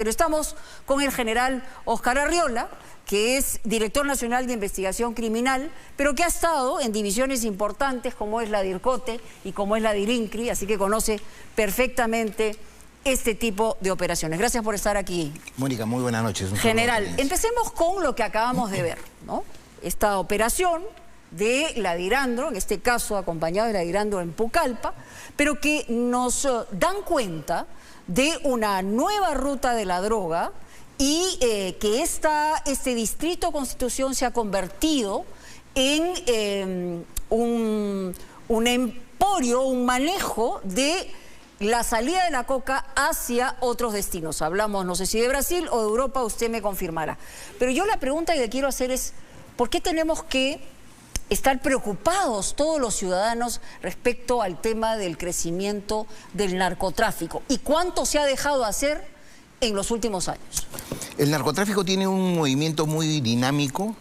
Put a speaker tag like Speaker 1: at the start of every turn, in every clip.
Speaker 1: Pero estamos con el general Óscar Arriola, que es director nacional de investigación criminal, pero que ha estado en divisiones importantes como es la DIRCOTE y como es la DIRINCRI, así que conoce perfectamente este tipo de operaciones. Gracias por estar aquí.
Speaker 2: Mónica, muy buenas noches.
Speaker 1: General, empecemos con lo que acabamos de ver, ¿no? Esta operación de la DIRANDRO, en este caso acompañado de la DIRANDRO en Pucallpa, pero que nos dan cuenta de una nueva ruta de la droga y que este distrito Constitución se ha convertido en un emporio, un manejo de la salida de la coca hacia otros destinos. Hablamos, no sé si de Brasil o de Europa, usted me confirmará. Pero yo la pregunta que le quiero hacer es, ¿por qué tenemos que estar preocupados todos los ciudadanos respecto al tema del crecimiento del narcotráfico? ¿Y cuánto se ha dejado hacer en los últimos años?
Speaker 2: El narcotráfico tiene un movimiento muy dinámico,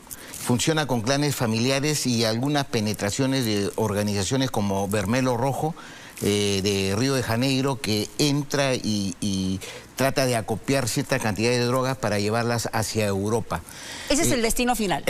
Speaker 2: funciona con clanes familiares y algunas penetraciones de organizaciones como Vermelho Rojo, de Río de Janeiro, que entra y trata de acopiar cierta cantidad de drogas para llevarlas hacia Europa.
Speaker 1: Ese es el destino final.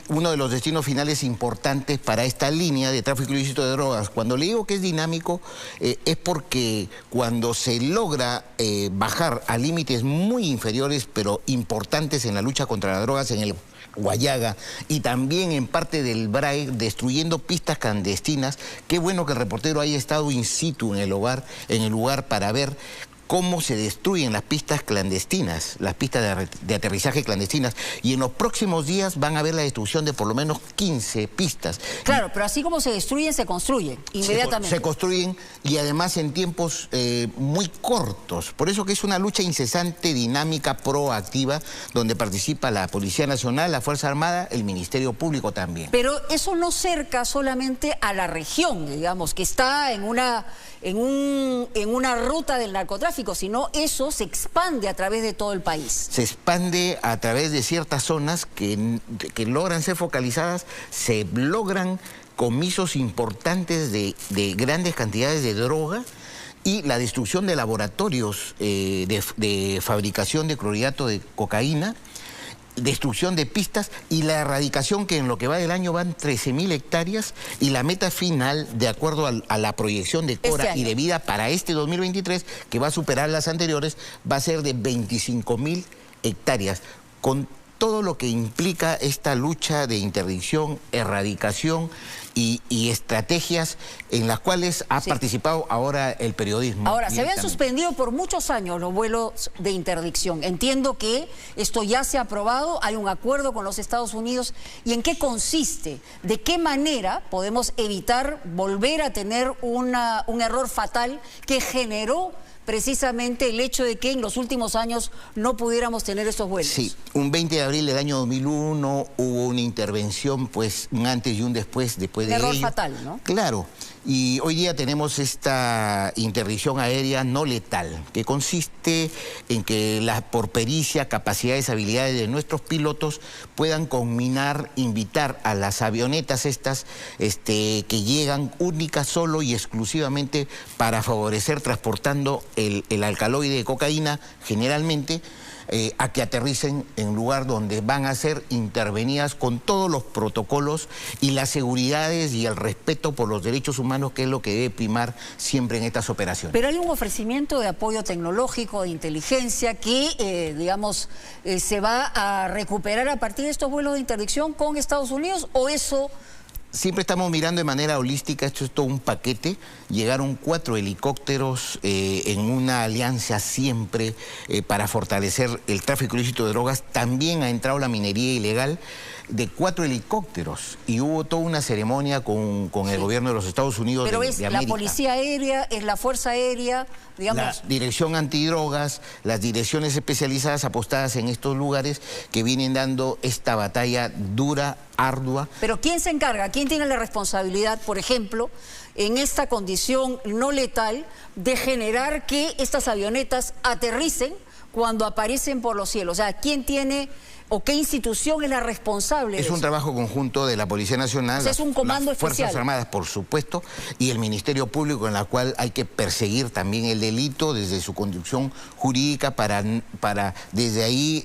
Speaker 2: Uno de los destinos finales importantes para esta línea de tráfico ilícito de drogas. Cuando le digo que es dinámico, es porque cuando se logra bajar a límites muy inferiores, pero importantes en la lucha contra las drogas en el Guayaga y también en parte del BRAE, destruyendo pistas clandestinas. Qué bueno que el reportero haya estado in situ en el lugar para ver cómo se destruyen las pistas clandestinas, las pistas de aterrizaje clandestinas, y en los próximos días van a ver la destrucción de por lo menos 15 pistas.
Speaker 1: Claro, pero así como se destruyen, se construyen inmediatamente.
Speaker 2: Se construyen y además en tiempos muy cortos. Por eso que es una lucha incesante, dinámica, proactiva, donde participa la Policía Nacional, la Fuerza Armada, el Ministerio Público también.
Speaker 1: Pero eso no cerca solamente a la región, digamos, que está en una ruta del narcotráfico, sino eso se expande a través de todo el país.
Speaker 2: Se expande a través de ciertas zonas que logran ser focalizadas, se logran comisos importantes de grandes cantidades de droga y la destrucción de laboratorios de fabricación de clorhidrato de cocaína, destrucción de pistas y la erradicación, que en lo que va del año van 13.000 hectáreas, y la meta final, de acuerdo a la proyección de Cora y de Vida para este 2023, que va a superar las anteriores, va a ser de 25.000 hectáreas, con todo lo que implica esta lucha de interdicción, erradicación y estrategias en las cuales ha participado ahora el periodismo.
Speaker 1: Ahora, se habían suspendido por muchos años los vuelos de interdicción. Entiendo que esto ya se ha aprobado, hay un acuerdo con los Estados Unidos. ¿Y en qué consiste? ¿De qué manera podemos evitar volver a tener un error fatal que generó precisamente el hecho de que en los últimos años no pudiéramos tener estos vuelos?
Speaker 2: Sí, un 20 de abril del año 2001 hubo una intervención, pues un antes y un después de
Speaker 1: error
Speaker 2: ello.
Speaker 1: Fatal, ¿no?
Speaker 2: Claro, y hoy día tenemos esta interdicción aérea no letal, que consiste en que por pericia, capacidades, habilidades de nuestros pilotos puedan combinar, invitar a las avionetas estas que llegan únicas solo y exclusivamente para favorecer transportando el alcaloide de cocaína, generalmente, a que aterricen en lugar donde van a ser intervenidas con todos los protocolos y las seguridades y el respeto por los derechos humanos, que es lo que debe primar siempre en estas operaciones.
Speaker 1: Pero hay un ofrecimiento de apoyo tecnológico, de inteligencia, que, digamos, se va a recuperar a partir de estos vuelos de interdicción con Estados Unidos, ¿o eso?
Speaker 2: Siempre estamos mirando de manera holística, esto es todo un paquete. Llegaron 4 helicópteros en una alianza siempre para fortalecer el tráfico ilícito de drogas. También ha entrado la minería ilegal de 4 helicópteros y hubo toda una ceremonia con el gobierno de los Estados Unidos.
Speaker 1: Pero
Speaker 2: de
Speaker 1: es
Speaker 2: América.
Speaker 1: La Policía Aérea, es la Fuerza Aérea, digamos.
Speaker 2: La Dirección Antidrogas, las direcciones especializadas apostadas en estos lugares que vienen dando esta batalla dura, ardua.
Speaker 1: Pero ¿quién se encarga? ¿Quién tiene la responsabilidad, por ejemplo, en esta condición no letal, de generar que estas avionetas aterricen cuando aparecen por los cielos? O sea, ¿quién tiene o qué institución es la responsable de
Speaker 2: Es un
Speaker 1: eso?
Speaker 2: trabajo conjunto de la Policía Nacional,
Speaker 1: O sea, es un comando
Speaker 2: las Fuerzas
Speaker 1: especial.
Speaker 2: Armadas, por supuesto, y el Ministerio Público, en la cual hay que perseguir también el delito desde su conducción jurídica para desde ahí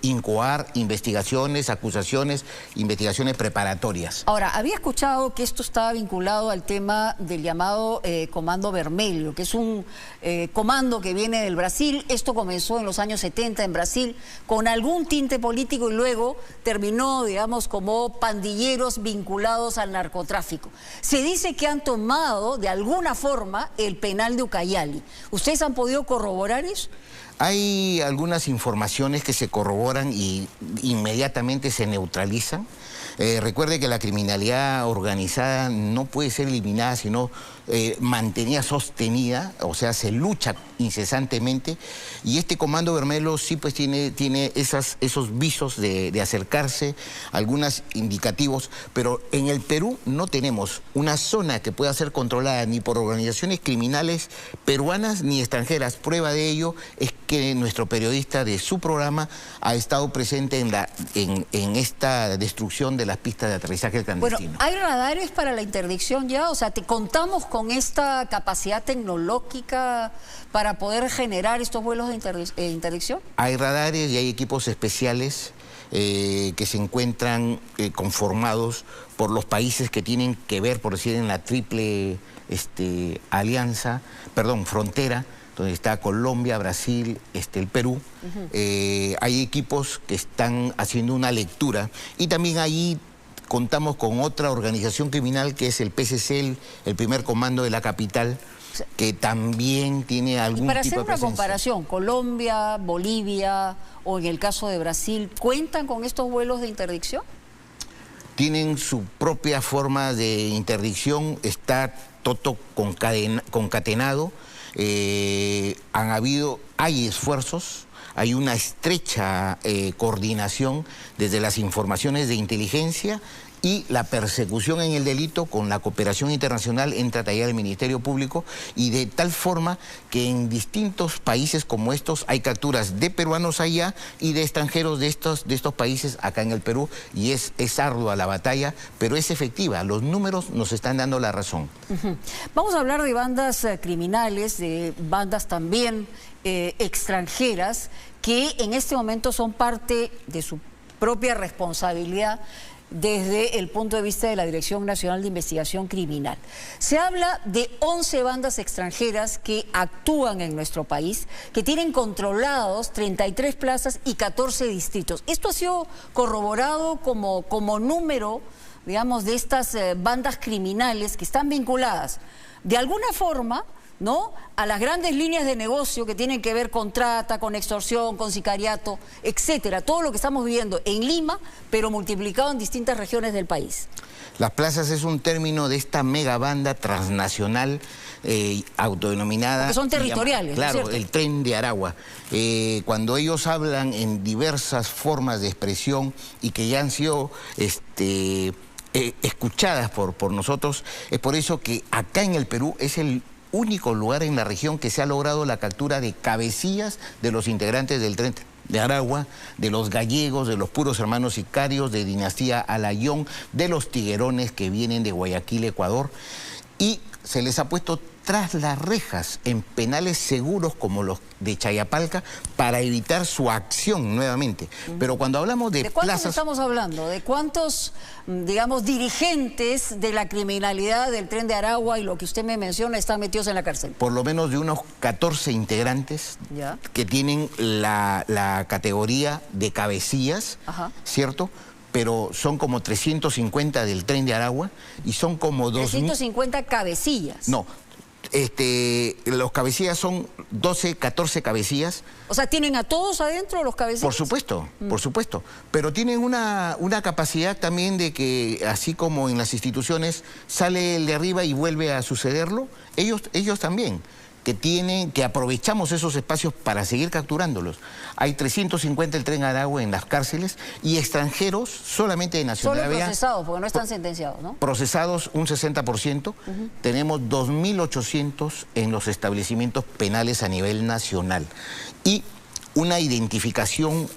Speaker 2: incoar investigaciones, acusaciones, investigaciones preparatorias.
Speaker 1: Ahora, había escuchado que esto estaba vinculado al tema del llamado Comando Vermelho, que es un comando que viene del Brasil. Esto comenzó en los años 70 en Brasil con algún tinte político y luego terminó, digamos, como pandilleros vinculados al narcotráfico. Se dice que han tomado de alguna forma el penal de Ucayali. ¿Ustedes han podido corroborar eso?
Speaker 2: Hay algunas informaciones que se corroboran y inmediatamente se neutralizan. Recuerde que la criminalidad organizada no puede ser eliminada, sino mantenida, sostenida, o sea, se lucha incesantemente. Y este Comando Vermelho sí pues tiene esos visos de acercarse, algunos indicativos, pero en el Perú no tenemos una zona que pueda ser controlada ni por organizaciones criminales peruanas ni extranjeras. Prueba de ello es que nuestro periodista de su programa ha estado presente en esta destrucción de las pistas de aterrizaje clandestino.
Speaker 1: Bueno, ¿hay radares para la interdicción ya? O sea, ¿te contamos con esta capacidad tecnológica para poder generar estos vuelos de interdicción?
Speaker 2: Hay radares y hay equipos especiales que se encuentran conformados por los países que tienen que ver, por decir, en la triple frontera, donde está Colombia, Brasil, el Perú. Hay equipos que están haciendo una lectura y también ahí contamos con otra organización criminal que es el PCC, el primer comando de la capital, que también tiene algún tipo de presencia.
Speaker 1: Para hacer una comparación, Colombia, Bolivia o en el caso de Brasil, ¿cuentan con estos vuelos de interdicción?
Speaker 2: Tienen su propia forma de interdicción, está todo concatenado. Hay esfuerzos, hay una estrecha coordinación desde las informaciones de inteligencia y la persecución en el delito con la cooperación internacional entra a tallar el Ministerio Público, y de tal forma que en distintos países como estos hay capturas de peruanos allá y de extranjeros de estos países acá en el Perú, y es ardua la batalla, pero es efectiva. Los números nos están dando la razón.
Speaker 1: Vamos a hablar de bandas criminales, de bandas también extranjeras, que en este momento son parte de su propia responsabilidad desde el punto de vista de la Dirección Nacional de Investigación Criminal. Se habla de 11 bandas extranjeras que actúan en nuestro país, que tienen controlados 33 plazas y 14 distritos. Esto ha sido corroborado como número, digamos, de estas bandas criminales que están vinculadas de alguna forma, ¿no?, a las grandes líneas de negocio que tienen que ver con trata, con extorsión, con sicariato, etcétera. Todo lo que estamos viviendo en Lima, pero multiplicado en distintas regiones del país.
Speaker 2: Las plazas es un término de esta megabanda transnacional autodenominada.
Speaker 1: Porque son territoriales,
Speaker 2: claro,
Speaker 1: ¿no es cierto?
Speaker 2: el Tren de Aragua. Cuando ellos hablan en diversas formas de expresión y que ya han sido escuchadas por nosotros, es por eso que acá en el Perú es el único lugar en la región que se ha logrado la captura de cabecillas de los integrantes del Tren de Aragua, de los gallegos, de los puros hermanos sicarios, de Dinastía Alayón, de los tiguerones que vienen de Guayaquil, Ecuador, y se les ha puesto tras las rejas en penales seguros como los de Chayapalca para evitar su acción nuevamente. Pero cuando hablamos de
Speaker 1: cuántos
Speaker 2: plazas...
Speaker 1: estamos hablando? ¿De cuántos, digamos, dirigentes de la criminalidad del Tren de Aragua y lo que usted me menciona están metidos en la cárcel?
Speaker 2: Por lo menos de unos 14 integrantes
Speaker 1: ¿Ya?
Speaker 2: que tienen la categoría de cabecillas,
Speaker 1: Ajá.
Speaker 2: ¿cierto? Pero son como 350 del Tren de Aragua y son como 2.000...
Speaker 1: 350 cabecillas.
Speaker 2: No, los cabecillas son 12, 14 cabecillas.
Speaker 1: O sea, ¿tienen a todos adentro los cabecillas?
Speaker 2: Por supuesto. Pero tienen una capacidad también de que, así como en las instituciones sale el de arriba y vuelve a sucederlo, ellos también, que aprovechamos esos espacios para seguir capturándolos. Hay 350 del Tren Aragua en las cárceles y extranjeros solamente de nacionalidad.
Speaker 1: Solo procesados, porque no están sentenciados, ¿no?
Speaker 2: Procesados un 60%. Tenemos 2.800 en los establecimientos penales a nivel nacional. Y una identificación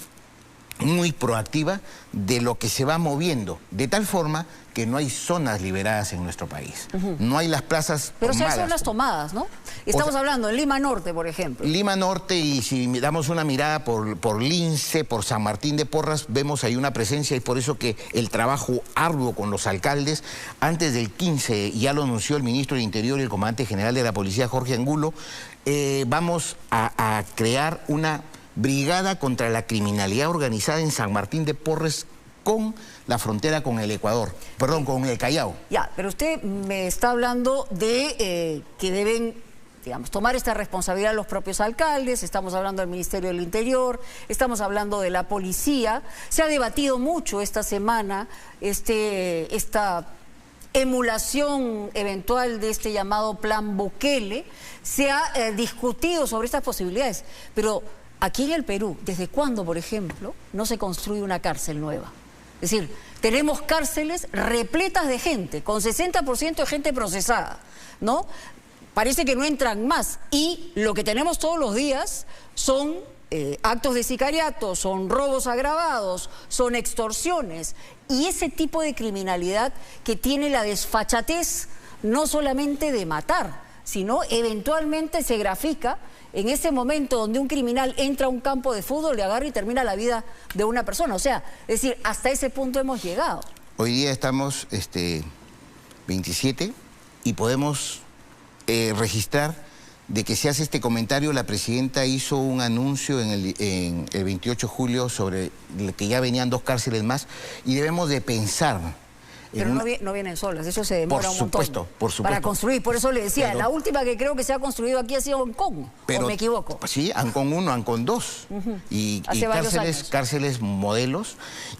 Speaker 2: muy proactiva de lo que se va moviendo, de tal forma que no hay zonas liberadas en nuestro país. No hay las plazas
Speaker 1: pero
Speaker 2: tomadas.
Speaker 1: son las tomadas, ¿no? Estamos hablando de Lima Norte, por ejemplo.
Speaker 2: Lima Norte, y si damos una mirada por Lince, por San Martín de Porras, vemos ahí una presencia, y por eso que el trabajo arduo con los alcaldes, antes del 15, ya lo anunció el ministro del Interior y el comandante general de la policía, Jorge Angulo, vamos a crear una brigada contra la criminalidad organizada en San Martín de Porres, con la frontera con el Ecuador, perdón, con el Callao.
Speaker 1: Ya, pero usted me está hablando de que deben, digamos, tomar esta responsabilidad los propios alcaldes, estamos hablando del Ministerio del Interior, estamos hablando de la policía. Se ha debatido mucho esta semana esta emulación eventual de este llamado Plan Bukele. Se ha discutido sobre estas posibilidades, pero aquí en el Perú, ¿desde cuándo, por ejemplo, no se construye una cárcel nueva? Es decir, tenemos cárceles repletas de gente, con 60% de gente procesada, ¿no? Parece que no entran más. Y lo que tenemos todos los días son actos de sicariato, son robos agravados, son extorsiones. Y ese tipo de criminalidad que tiene la desfachatez no solamente de matar, sino eventualmente se grafica en ese momento donde un criminal entra a un campo de fútbol, le agarra y termina la vida de una persona. O sea, es decir, hasta ese punto hemos llegado.
Speaker 2: Hoy día estamos 27 y podemos registrar de que se hace este comentario. La presidenta hizo un anuncio en el 28 de julio sobre que ya venían 2 cárceles más, y debemos de pensar.
Speaker 1: Pero no vienen solas, eso se demora un montón.
Speaker 2: Por supuesto.
Speaker 1: Para construir, por eso le decía, la última que creo que se ha construido aquí ha sido Ancón, ¿o me equivoco?
Speaker 2: Sí, Ancón 1, Ancón 2, y cárceles modelos,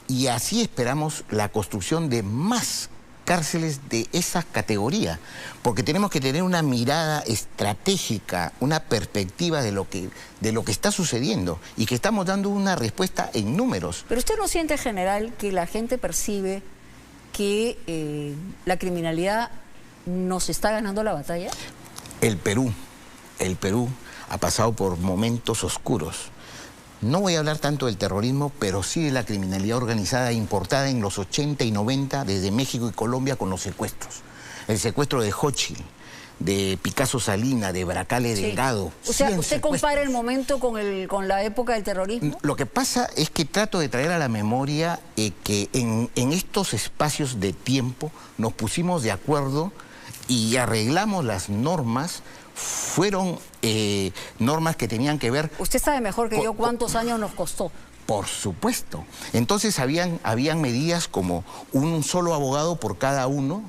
Speaker 2: y así esperamos la construcción de más cárceles de esa categoría, porque tenemos que tener una mirada estratégica, una perspectiva de lo que está sucediendo, y que estamos dando una respuesta en números.
Speaker 1: Pero usted no siente, general, que la gente percibe que la criminalidad nos está ganando la batalla.
Speaker 2: El Perú ha pasado por momentos oscuros. No voy a hablar tanto del terrorismo, pero sí de la criminalidad organizada importada en los 80 y 90 desde México y Colombia con los secuestros. El secuestro de Xochitl, de Picasso Salina, de Bracale Delgado.
Speaker 1: O sea, ¿usted compara el momento con la época del terrorismo?
Speaker 2: Lo que pasa es que trato de traer a la memoria que en estos espacios de tiempo nos pusimos de acuerdo y arreglamos las normas. Fueron normas que tenían que ver...
Speaker 1: Usted sabe mejor que yo cuántos años nos costó.
Speaker 2: Por supuesto. Entonces habían medidas como un solo abogado por cada uno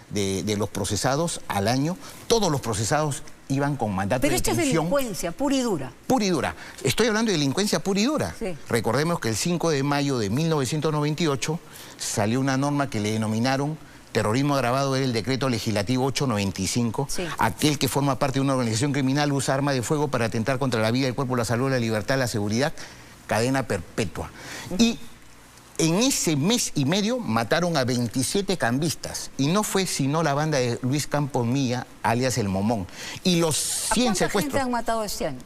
Speaker 2: de los procesados al año. Todos los procesados iban con mandato de detención. Pero esto es
Speaker 1: delincuencia pura y dura.
Speaker 2: Pura y dura. Estoy hablando de delincuencia pura y dura. Sí. Recordemos que el 5 de mayo de 1998 salió una norma que le denominaron terrorismo agravado, era el decreto legislativo 895. Sí. Aquel que forma parte de una organización criminal usa arma de fuego para atentar contra la vida, el cuerpo, la salud, la libertad, la seguridad, cadena perpetua. Y en ese mes y medio mataron a 27 cambistas, y no fue sino la banda de Luis Campos Milla, alias El Momón. Y los 100 secuestros...
Speaker 1: ¿Cuánta gente han matado este año?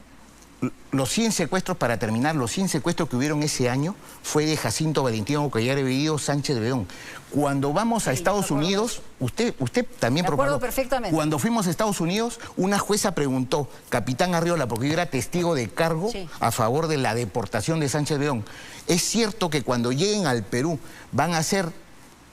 Speaker 2: Los 100 secuestros, para terminar, los 100 secuestros que hubieron ese año fue de Jacinto Valentino Collar Bellido Sánchez de Bedón. Cuando vamos a Estados Unidos, usted también propagó.
Speaker 1: Me acuerdo perfectamente.
Speaker 2: Cuando fuimos a Estados Unidos, una jueza preguntó, capitán Arriola, porque yo era testigo de cargo a favor de la deportación de Sánchez de Bedón, ¿es cierto que cuando lleguen al Perú van a ser,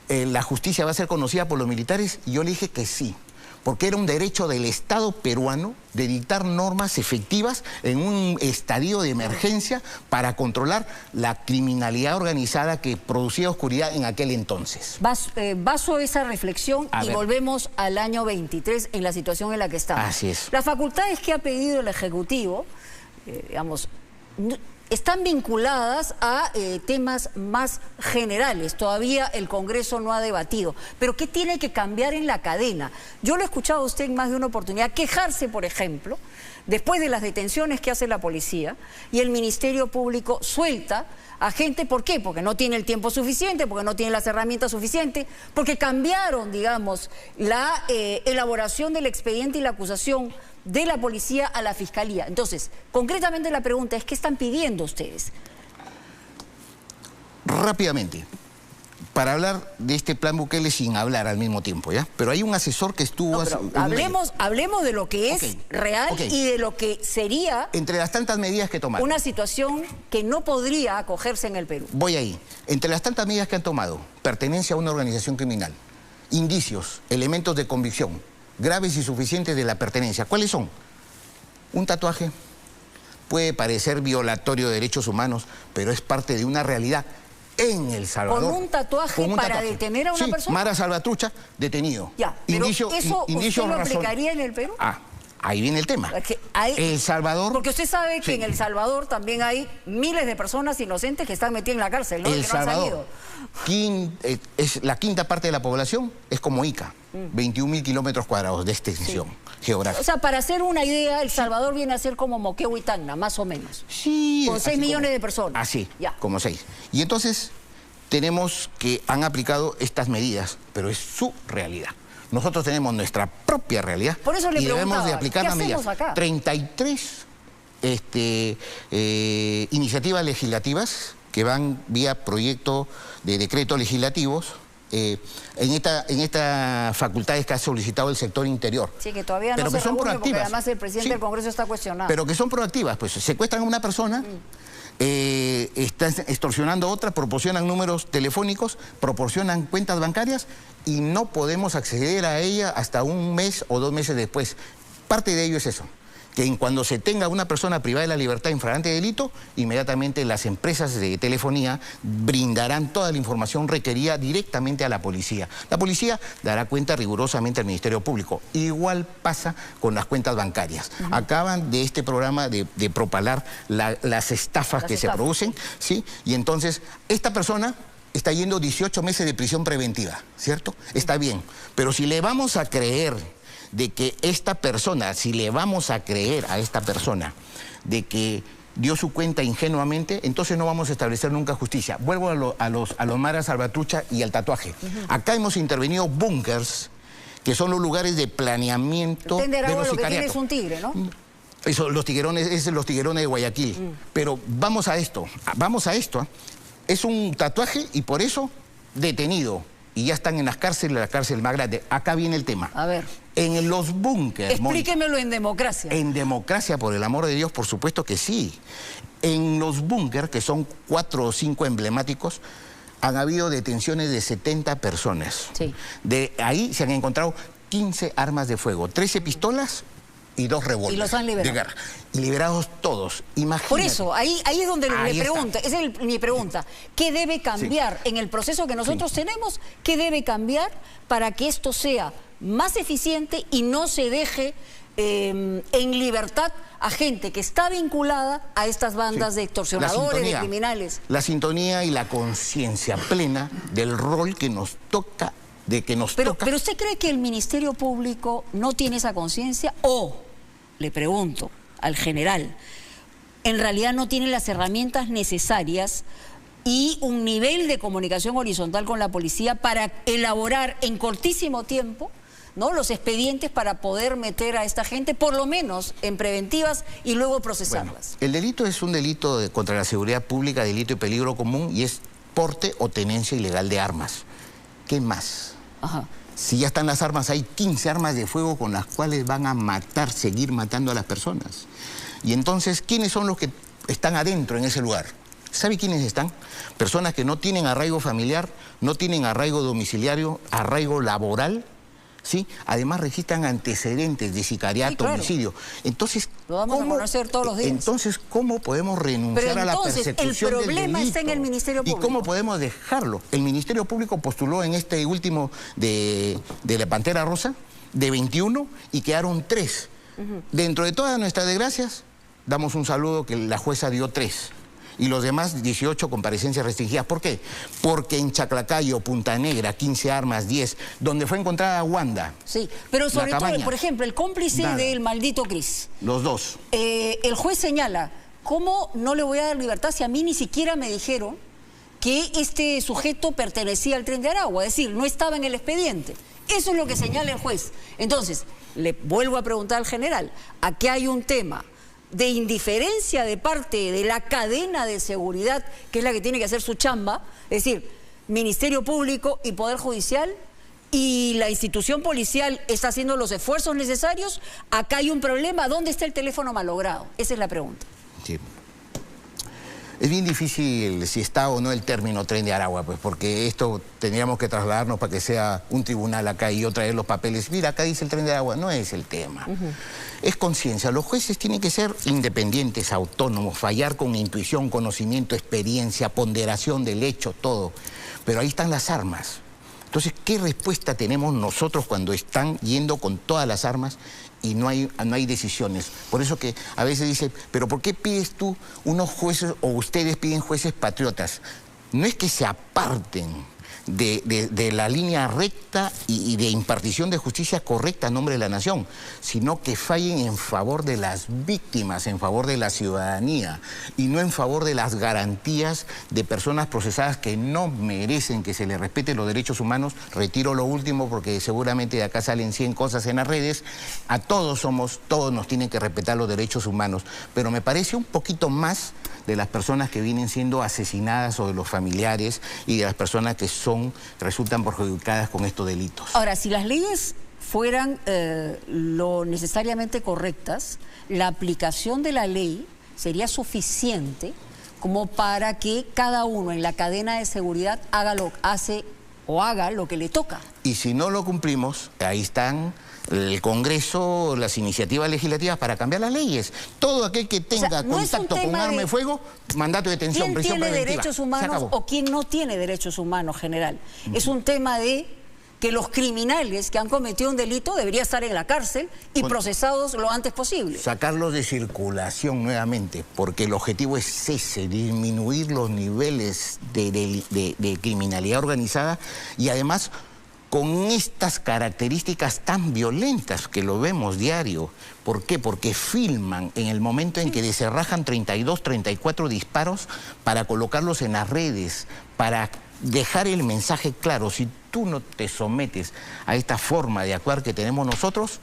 Speaker 2: la justicia va a ser conocida por los militares? Y yo le dije que sí, porque era un derecho del Estado peruano de dictar normas efectivas en un estadio de emergencia para controlar la criminalidad organizada que producía oscuridad en aquel entonces.
Speaker 1: Baso esa reflexión y volvemos al año 23 en la situación en la que estamos.
Speaker 2: Así es.
Speaker 1: Las facultades que ha pedido el Ejecutivo, digamos, están vinculadas a temas más generales. Todavía el Congreso no ha debatido. Pero ¿qué tiene que cambiar en la cadena? Yo lo he escuchado a usted en más de una oportunidad quejarse, por ejemplo, después de las detenciones que hace la policía y el Ministerio Público suelta a gente. ¿Por qué? Porque no tiene el tiempo suficiente, porque no tiene las herramientas suficientes, porque cambiaron, digamos, la elaboración del expediente y la acusación de la policía a la fiscalía. Entonces, concretamente la pregunta es, ¿qué están pidiendo ustedes?
Speaker 2: Rápidamente, para hablar de este plan Bukele sin hablar al mismo tiempo, ¿ya? Pero hay un asesor que estuvo...
Speaker 1: Hablemos de lo que es real y de lo que sería...
Speaker 2: Entre las tantas medidas que tomaron.
Speaker 1: Una situación que no podría acogerse en el Perú.
Speaker 2: Voy ahí. Entre las tantas medidas que han tomado, pertenencia a una organización criminal, indicios, elementos de convicción, graves y suficientes de la pertenencia. ¿Cuáles son? Un tatuaje puede parecer violatorio de derechos humanos, pero es parte de una realidad en El Salvador.
Speaker 1: ¿Con un tatuaje para detener a una persona?
Speaker 2: Mara Salvatrucha, detenido.
Speaker 1: Ya, pero ¿eso usted lo
Speaker 2: razón.
Speaker 1: aplicaría en el Perú?
Speaker 2: Ahí viene el tema.
Speaker 1: Es que El
Speaker 2: Salvador...
Speaker 1: Porque usted sabe que en El Salvador también hay miles de personas inocentes que están metidas en la cárcel, ¿no?
Speaker 2: El
Speaker 1: Salvador,
Speaker 2: es la quinta parte de la población, es como Ica, 21.000 kilómetros cuadrados de extensión geográfica.
Speaker 1: O sea, para hacer una idea, El Salvador viene a ser como Moquegua y Tacna, más o menos.
Speaker 2: Sí.
Speaker 1: Con 6 millones de personas.
Speaker 2: Así, como 6. Y entonces tenemos que han aplicado estas medidas, pero es su realidad. Nosotros tenemos nuestra propia realidad.
Speaker 1: Por eso le
Speaker 2: debemos de aplicar las medidas.
Speaker 1: Acá? 33
Speaker 2: iniciativas legislativas que van vía proyecto de decretos legislativos en estas facultades que ha solicitado el sector interior.
Speaker 1: Sí, que todavía
Speaker 2: pero
Speaker 1: no se reúne porque además el presidente del Congreso está cuestionado.
Speaker 2: Pero que son proactivas, pues secuestran a una persona, están extorsionando a otra, proporcionan números telefónicos, proporcionan cuentas bancarias y no podemos acceder a ella hasta un mes o 2 meses después. Parte de ello es eso, que cuando se tenga una persona privada de la libertad en flagrante delito, inmediatamente las empresas de telefonía brindarán toda la información requerida directamente a la policía. La policía dará cuenta rigurosamente al Ministerio Público. Igual pasa con las cuentas bancarias. Acaban de este programa de propalar las estafas que se producen, ¿sí? Y entonces esta persona está yendo 18 meses de prisión preventiva, ¿cierto? Está bien, pero si le vamos a creer de que esta persona, si le vamos a creer a esta persona de que dio su cuenta ingenuamente, entonces no vamos a establecer nunca justicia. Vuelvo a los Mara Salvatrucha y al tatuaje. Acá hemos intervenido búnkers, que son los lugares de planeamiento de los
Speaker 1: lo que
Speaker 2: sicariatos.
Speaker 1: tiene es un tigre, ¿no?
Speaker 2: Eso, los tiguerones de Guayaquil. Pero vamos a esto. Es un tatuaje y por eso detenido. Y ya están en las cárceles, la cárcel más grande. Acá viene el tema.
Speaker 1: A ver.
Speaker 2: En los búnkers...
Speaker 1: Explíquemelo en democracia.
Speaker 2: En democracia, por el amor de Dios, por supuesto que sí. En los búnkers, que son 4 o 5 emblemáticos, han habido detenciones de 70 personas.
Speaker 1: Sí.
Speaker 2: De ahí se han encontrado 15 armas de fuego, 13 pistolas y 2 revólveres.
Speaker 1: Y los han liberado.
Speaker 2: De guerra. Y liberados todos. Imagínate.
Speaker 1: Por eso, ahí es donde le pregunto, esa es mi pregunta. ¿Qué debe cambiar en el proceso que nosotros tenemos? ¿Qué debe cambiar para que esto sea más eficiente y no se deje en libertad a gente que está vinculada a estas bandas de extorsionadores, de criminales?
Speaker 2: La sintonía y la conciencia plena del rol que nos toca. Pero
Speaker 1: ¿usted cree que el Ministerio Público no tiene esa conciencia? O, le pregunto al general, en realidad no tiene las herramientas necesarias y un nivel de comunicación horizontal con la policía para elaborar en cortísimo tiempo, ¿no?, los expedientes para poder meter a esta gente, por lo menos en preventivas y luego procesarlas.
Speaker 2: Bueno, el delito es un delito contra la seguridad pública, delito y peligro común, y es porte o tenencia ilegal de armas. ¿Qué más? Si ya están las armas, hay 15 armas de fuego con las cuales van a seguir matando a las personas. Y entonces, ¿quiénes son los que están adentro en ese lugar? ¿Sabe quiénes están? Personas que no tienen arraigo familiar, no tienen arraigo domiciliario, arraigo laboral, ¿sí? Además registran antecedentes de sicariato, homicidio. Entonces,
Speaker 1: lo vamos a conocer todos los días.
Speaker 2: Entonces, ¿cómo podemos renunciar a la persecución del delito?
Speaker 1: El problema está en el Ministerio Público.
Speaker 2: ¿Y cómo podemos dejarlo? El Ministerio Público postuló en este último de la Pantera Rosa, de 21, y quedaron 3. Dentro de todas nuestras desgracias, damos un saludo que la jueza dio 3. Y los demás 18 comparecencias restringidas. ¿Por qué? Porque en Chaclacayo, Punta Negra, 15 armas, 10, donde fue encontrada Wanda.
Speaker 1: Sí, pero sobre todo, por ejemplo, el cómplice del maldito Cris.
Speaker 2: Los 2.
Speaker 1: El juez señala, ¿cómo no le voy a dar libertad si a mí ni siquiera me dijeron que este sujeto pertenecía al Tren de Aragua, es decir, no estaba en el expediente. Eso es lo que señala el juez. Entonces, le vuelvo a preguntar al general, aquí hay un tema de indiferencia de parte de la cadena de seguridad, que es la que tiene que hacer su chamba, es decir, Ministerio Público y Poder Judicial, y la institución policial está haciendo los esfuerzos necesarios. Acá hay un problema, ¿dónde está el teléfono malogrado? Esa es la pregunta.
Speaker 2: Sí. Es bien difícil si está o no el término Tren de Aragua, pues, porque esto tendríamos que trasladarnos para que sea un tribunal acá y yo traer los papeles. Mira, acá dice el Tren de Aragua. No es el tema. Es conciencia. Los jueces tienen que ser independientes, autónomos, fallar con intuición, conocimiento, experiencia, ponderación del hecho, todo. Pero ahí están las armas. Entonces, ¿qué respuesta tenemos nosotros cuando están yendo con todas las armas y no hay decisiones? Por eso que a veces dice, pero ¿por qué pides tú unos jueces o ustedes piden jueces patriotas? No es que se aparten de la línea recta y de impartición de justicia correcta a nombre de la nación, sino que fallen en favor de las víctimas, en favor de la ciudadanía y no en favor de las garantías de personas procesadas que no merecen que se les respete los derechos humanos. Retiro lo último porque seguramente de acá salen 100 cosas en las redes. A todos nos tienen que respetar los derechos humanos, pero me parece un poquito más de las personas que vienen siendo asesinadas o de los familiares y de las personas que resultan perjudicadas con estos delitos.
Speaker 1: Ahora, si las leyes fueran lo necesariamente correctas, la aplicación de la ley sería suficiente como para que cada uno en la cadena de seguridad haga lo que le toca.
Speaker 2: Y si no lo cumplimos, ahí están el Congreso, las iniciativas legislativas para cambiar las leyes. Todo aquel que tenga contacto con arma de fuego, mandato de detención, prisión preventiva. ¿Quién tiene derechos humanos
Speaker 1: o quién no tiene derechos humanos, general? Es un tema de que los criminales que han cometido un delito deberían estar en la cárcel y procesados lo antes posible.
Speaker 2: Sacarlos de circulación nuevamente, porque el objetivo es ese, disminuir los niveles de criminalidad organizada y además con estas características tan violentas que lo vemos diario. ¿Por qué? Porque filman en el momento en que deserrajan 32, 34 disparos para colocarlos en las redes, para dejar el mensaje claro. Si tú no te sometes a esta forma de actuar que tenemos nosotros,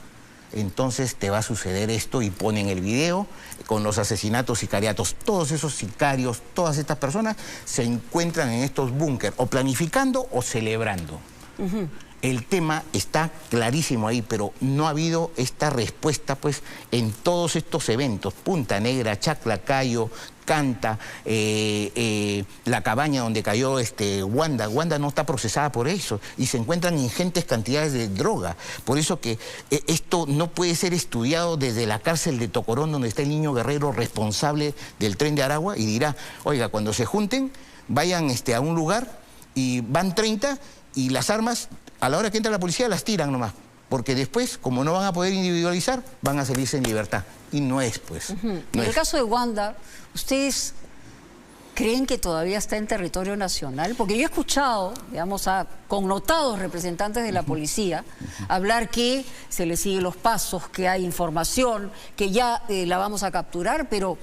Speaker 2: entonces te va a suceder esto, y ponen el video con los asesinatos sicariatos. Todos esos sicarios, todas estas personas se encuentran en estos búnker o planificando o celebrando. El tema está clarísimo ahí, pero no ha habido esta respuesta pues en todos estos eventos. Punta Negra, Chaclacayo, Canta, la cabaña donde cayó Wanda. Wanda no está procesada por eso y se encuentran ingentes cantidades de droga. Por eso que esto no puede ser estudiado desde la cárcel de Tocorón, donde está el niño guerrero responsable del Tren de Aragua, y dirá, oiga, cuando se junten, vayan a un lugar y van 30 y las armas, a la hora que entra la policía, las tiran nomás. Porque después, como no van a poder individualizar, van a salirse en libertad. Y no es, pues.
Speaker 1: En el caso de Wanda, ¿ustedes creen que todavía está en territorio nacional? Porque yo he escuchado, digamos, a connotados representantes de la policía hablar que se le siguen los pasos, que hay información, que ya la vamos a capturar, pero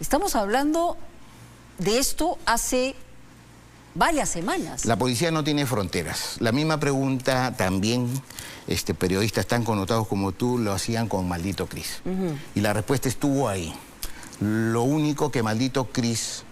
Speaker 1: estamos hablando de esto hace varias semanas.
Speaker 2: La policía no tiene fronteras. La misma pregunta también periodistas tan connotados como tú lo hacían con Maldito Cris. Y la respuesta estuvo ahí. Lo único que Maldito Cris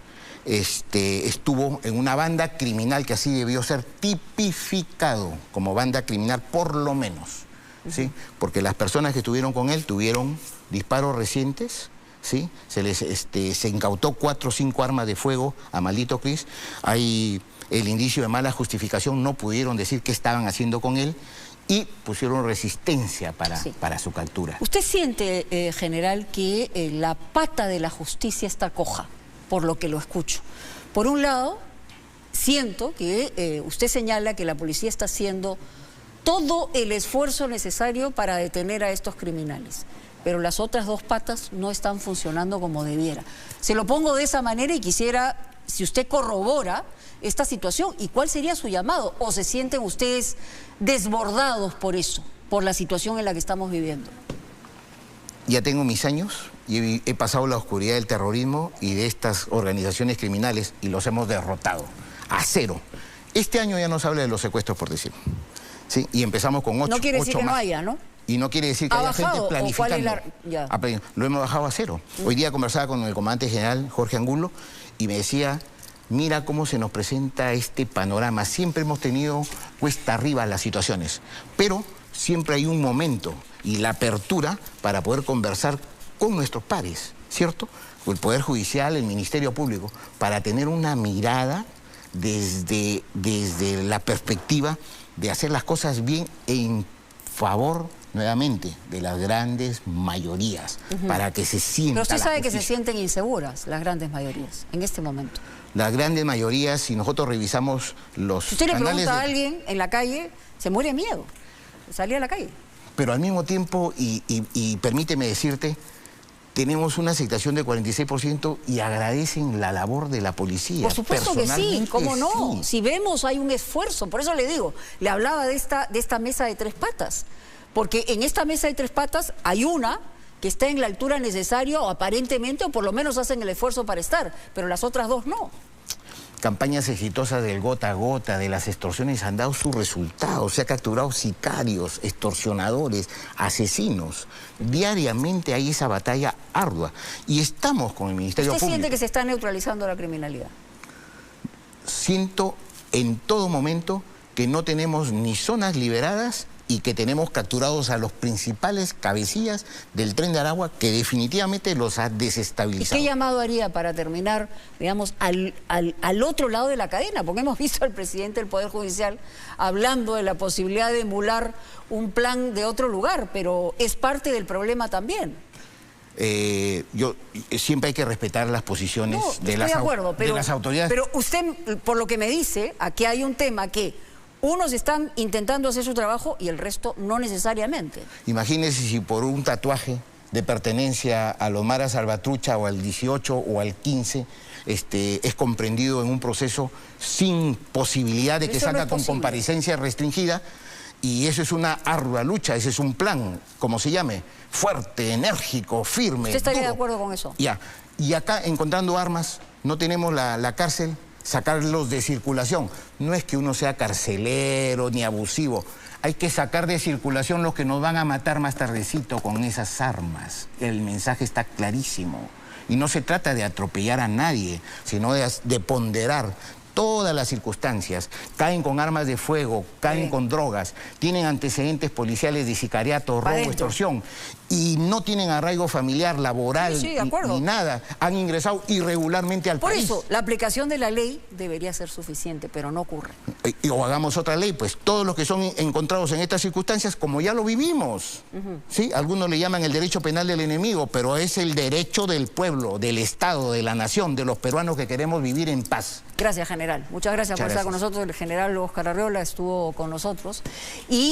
Speaker 2: estuvo en una banda criminal que así debió ser tipificado como banda criminal, por lo menos. ¿Sí? Porque las personas que estuvieron con él tuvieron disparos recientes. ¿Sí? Se incautó 4 o 5 armas de fuego a Maldito Cris. Hay el indicio de mala justificación, no pudieron decir qué estaban haciendo con él y pusieron resistencia para su captura.
Speaker 1: ¿Usted siente, general, que la pata de la justicia está coja, por lo que lo escucho? Por un lado, siento que usted señala que la policía está haciendo todo el esfuerzo necesario para detener a estos criminales, pero las otras dos patas no están funcionando como debiera. Se lo pongo de esa manera y quisiera, si usted corrobora esta situación, ¿y cuál sería su llamado? ¿O se sienten ustedes desbordados por eso, por la situación en la que estamos viviendo?
Speaker 2: Ya tengo mis años y he pasado la oscuridad del terrorismo y de estas organizaciones criminales y los hemos derrotado. a cero. Este año ya no se habla de los secuestros, por decir. ¿Sí? Y empezamos con 8.
Speaker 1: No quiere decir que
Speaker 2: más.
Speaker 1: No haya, ¿no?
Speaker 2: Y no quiere decir que haya gente planificando. Lo hemos bajado a cero. Hoy día conversaba con el comandante general Jorge Angulo y me decía, mira cómo se nos presenta este panorama. Siempre hemos tenido cuesta arriba las situaciones, pero siempre hay un momento y la apertura para poder conversar con nuestros pares, ¿cierto? El Poder Judicial, el Ministerio Público, para tener una mirada desde la perspectiva de hacer las cosas bien en favor, nuevamente, de las grandes mayorías, para que se sientan.
Speaker 1: Pero usted sabe que se sienten inseguras las grandes mayorías en este momento. Las
Speaker 2: grandes mayorías, si nosotros revisamos los
Speaker 1: si usted le pregunta a alguien en la calle, se muere de miedo salir a la calle.
Speaker 2: Pero al mismo tiempo, y permíteme decirte, tenemos una aceptación del 46% y agradecen la labor de la policía.
Speaker 1: Por supuesto que sí, ¿cómo no? Sí. Si vemos, hay un esfuerzo. Por eso le digo, le hablaba de esta mesa de 3 patas. Porque en esta mesa de 3 patas hay una que está en la altura necesaria o aparentemente, o por lo menos hacen el esfuerzo para estar, pero las otras 2 no.
Speaker 2: Campañas exitosas del gota a gota, de las extorsiones han dado su resultado. Se ha capturado sicarios, extorsionadores, asesinos. Diariamente hay esa batalla ardua. Y estamos con el Ministerio Público.
Speaker 1: ¿Usted siente que se está neutralizando la criminalidad?
Speaker 2: Siento en todo momento que no tenemos ni zonas liberadas y que tenemos capturados a los principales cabecillas del Tren de Aragua, que definitivamente los ha desestabilizado.
Speaker 1: ¿Y qué llamado haría para terminar, digamos, al otro lado de la cadena? Porque hemos visto al presidente del Poder Judicial hablando de la posibilidad de emular un plan de otro lugar, pero es parte del problema también.
Speaker 2: Siempre hay que respetar las posiciones de las autoridades.
Speaker 1: Pero usted, por lo que me dice, aquí hay un tema que unos están intentando hacer su trabajo y el resto no necesariamente.
Speaker 2: Imagínese si por un tatuaje de pertenencia a los Mara Salvatrucha o al 18 o al 15 es comprendido en un proceso sin posibilidad de que salga con comparecencia restringida. Y eso es una ardua lucha, ese es un plan, como se llame, fuerte, enérgico, firme.
Speaker 1: ¿Usted estaría
Speaker 2: duro.
Speaker 1: de acuerdo con eso?
Speaker 2: Ya. Y acá, encontrando armas, no tenemos la cárcel, sacarlos de circulación. No es que uno sea carcelero ni abusivo. Hay que sacar de circulación los que nos van a matar más tardecito con esas armas. El mensaje está clarísimo. Y no se trata de atropellar a nadie, sino de ponderar todas las circunstancias. Caen con armas de fuego, caen con drogas, tienen antecedentes policiales de sicariato, robo, extorsión, y no tienen arraigo familiar, laboral, ni nada. Han ingresado irregularmente al país.
Speaker 1: Por eso, la aplicación de la ley debería ser suficiente, pero no ocurre.
Speaker 2: O hagamos otra ley, pues todos los que son encontrados en estas circunstancias, como ya lo vivimos, ¿sí? Algunos le llaman el derecho penal del enemigo, pero es el derecho del pueblo, del Estado, de la nación, de los peruanos que queremos vivir en paz.
Speaker 1: Gracias, general. Muchas gracias por estar con nosotros. El general Óscar Arriola estuvo con nosotros.